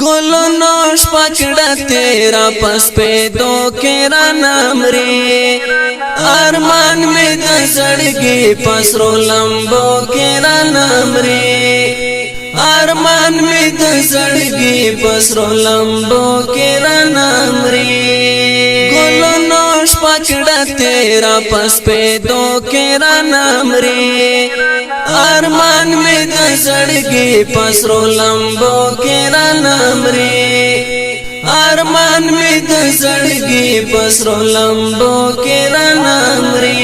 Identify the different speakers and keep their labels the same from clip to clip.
Speaker 1: گلو نوش پکڑا تیرا پس پیدو کرا نامری ارمان میں دزڑگی پس رو لمبو کرا نامری ارمان میں دزڑگی پس رو لمبو کرا نامری گلو نوش پکڑا تیرا پس پیدو کرا نامری ارمان میں دزڑگی پس رو لمبو کرا نامری ارمان میں دزڑگی پس رو لمبو کرا نامری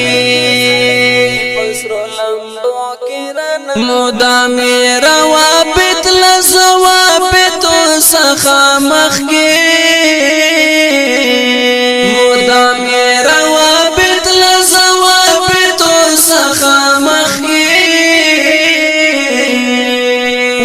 Speaker 1: مودا میرا وابت لزوابت سخا مخگی مودا میرا وابت لزوابت سخا مخگی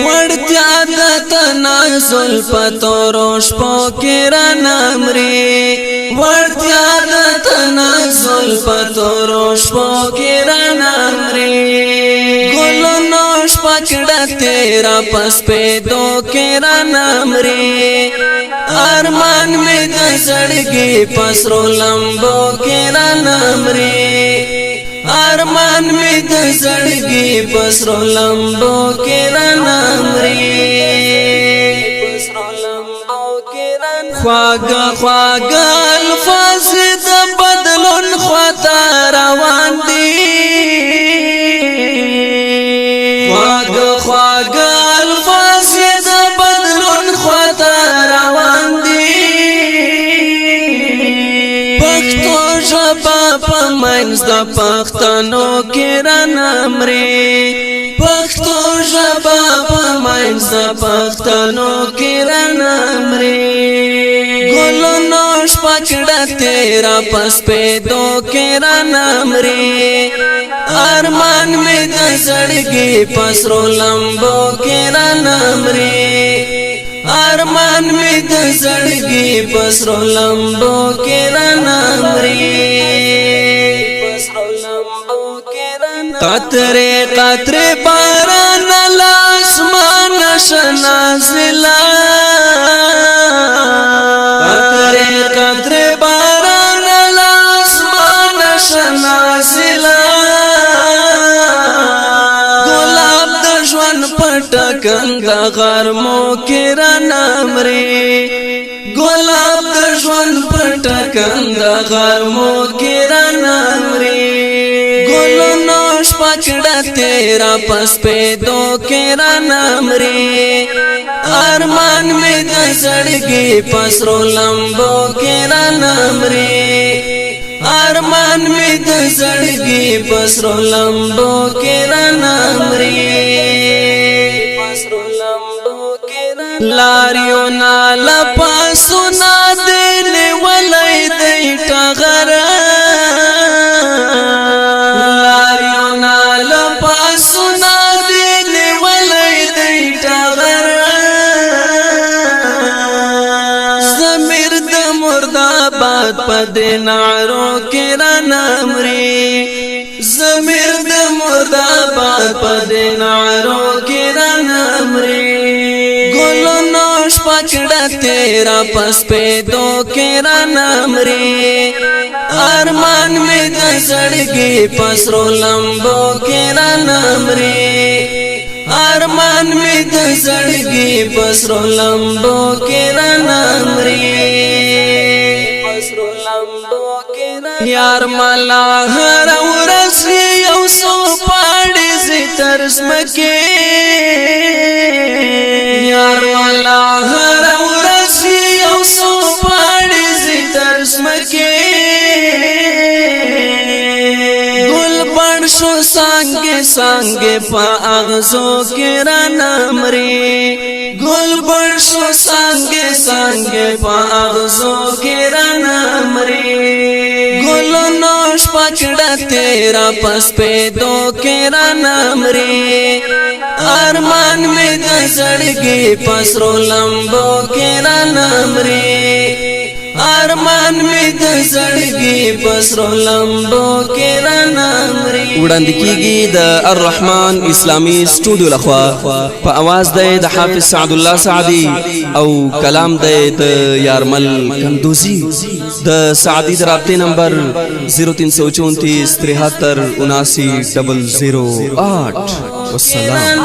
Speaker 1: وڑتیا دا تنازل پتو روش پو کرا نامری وڑتیا دا تنازل پتو روش پو کرا نامری گلو نوش پکڑا تیرا پس پیدو کرا نامری ارمان میں دزڑگی پس رو لمبو کرا نامری ارمان میں دزڑگی پس رو لمبو کرا نامری خواگا خواگا الفاظ دا بدلون خواتا روان دی خواگا خواگا الفاظ دا بدلون خواتا روان دی پختو جبا پا منز دا پختانو کرا نامری پختو جبا پا منز دا پختانو کرا نامری گلو نوش پکڑا تیرا پس پیدو کرا نامری ارمان میں دزڑگی پس رو لمبو کرا نامری ارمان میں دزڑگی پس رو لمبو کرا نامری قطرے قطرے باران الاسمان شنازلا قطرے قطرے باران الاسمان شنازلا گلاب دجوان پٹکند غرمو کرا نامری گلاب دجوان پٹکند غرمو کرا نامری گلو نوش پکڑا تیرا پس پیدو کرا نامری ارمان میں دزڑگی پس رو لمبو کرا نامری ارمان میں دزڑگی پس رو لمبو کرا نامری لاریو نالا پاسونا دینے ولی دیتا غرا لاریو نالا پاسونا دینے ولی دیتا غرا زمیر دا مرداباد پا دینارو کرا نامری زمیر دا مرداباد پا دینارو کرا نامری گلو نوش پکڑا تیرا پس پیدو کرا نامری ارمان میں دزڑگی پس رو لمبو کرا نامری ارمان میں دزڑگی پس رو لمبو کرا نامری یار ملا ہر ورس یو سو پاڑی زی ترس مکی یار ملا ہر ورس یو سو پاڑی زی ترس مکی گل بڑ شو سانگے سانگے پا اغزو کرا نامری گل بڑ شو سانگے سانگے پا اغزو کرا نامری گلو نوش پکڑا تیرا پس پیدو کرا نامری ارمان میں دزڑگی پس رو لمبو کرا نامری ارمان می د زړګي پسرو لمبو کې رانامري
Speaker 2: وړاندې کیږي د الرحمن اسلامی سټوډیو لخوا په आवाज د حافظ سعد الله سعدي او کلام د یارمل کندوزی د سعدي د رابطې نمبر 0334 73 79 008 والسلام.